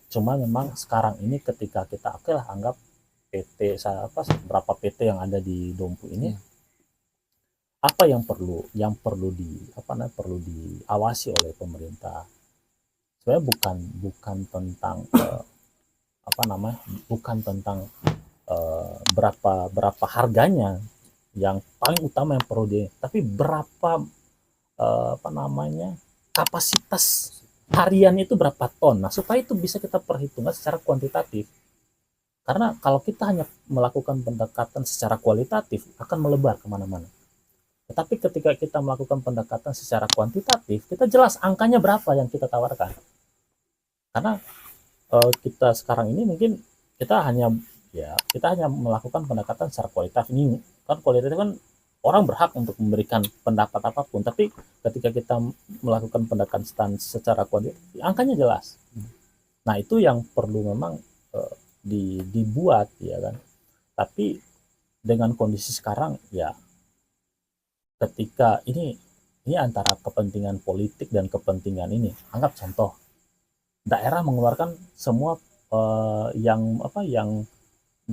Cuma memang sekarang ini ketika kita oke lah anggap PT berapa PT yang ada di Dompu ini, apa yang perlu perlu diawasi oleh pemerintah. Sebenarnya bukan tentang apa namanya bukan tentang berapa berapa harganya yang paling utama yang perlu tapi berapa apa namanya kapasitas harian itu berapa ton. Nah, supaya itu bisa kita perhitungkan secara kuantitatif. Karena kalau kita hanya melakukan pendekatan secara kualitatif, akan melebar kemana-mana. Tetapi ketika kita melakukan pendekatan secara kuantitatif, kita jelas angkanya berapa yang kita tawarkan. Karena kita sekarang ini mungkin kita hanya melakukan pendekatan secara kualitatif. Ini kan kualitatif kan orang berhak untuk memberikan pendapat apapun, tapi ketika kita melakukan pendekatan secara kuantitatif, angkanya jelas. Nah, itu yang perlu memang dibuat, ya kan. Tapi dengan kondisi sekarang, ya ketika ini antara kepentingan politik dan kepentingan ini, anggap contoh daerah mengeluarkan semua yang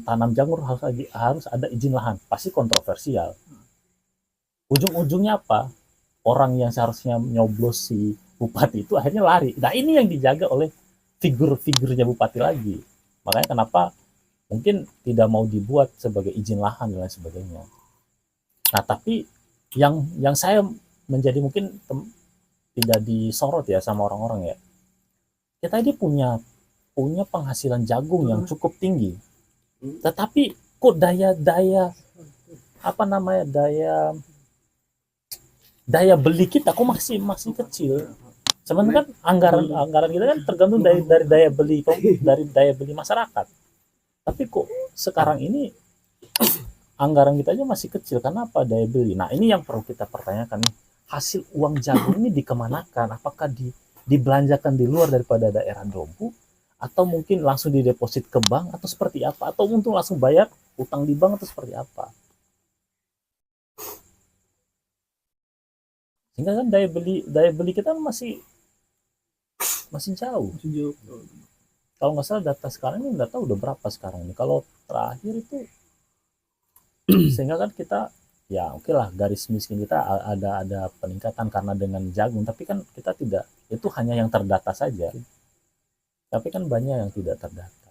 tanam jamur harus ada izin lahan, pasti kontroversial. Ujung-ujungnya apa? Orang yang seharusnya nyoblos si bupati itu akhirnya lari. Nah, ini yang dijaga oleh figur-figurnya bupati lagi. Makanya kenapa mungkin tidak mau dibuat sebagai izin lahan dan lain sebagainya. Nah, tapi yang saya menjadi mungkin tidak disorot ya sama orang-orang ya. Kita ini punya penghasilan jagung yang cukup tinggi. Tetapi kok daya daya beli kita kok masih kecil. Sebenarnya kan anggaran kita kan tergantung dari daya beli masyarakat. Tapi kok sekarang ini anggaran kita aja masih kecil, karena apa? Daya beli. Nah, ini yang perlu kita pertanyakan nih. Hasil uang jagung ini dikemanakan? Apakah dibelanjakan di luar daripada daerah Dompu, atau mungkin langsung dideposit ke bank, atau seperti apa? Atau untuk langsung bayar utang di bank, atau seperti apa? Sehingga kan daya beli kita masih jauh. Kalau nggak salah data sekarang ini nggak tahu udah berapa sekarang ini. Kalau terakhir itu sehingga kan kita ya oke lah, garis miskin kita ada peningkatan karena dengan jagung, tapi kan kita tidak, itu hanya yang terdata saja. Tapi kan banyak yang tidak terdata.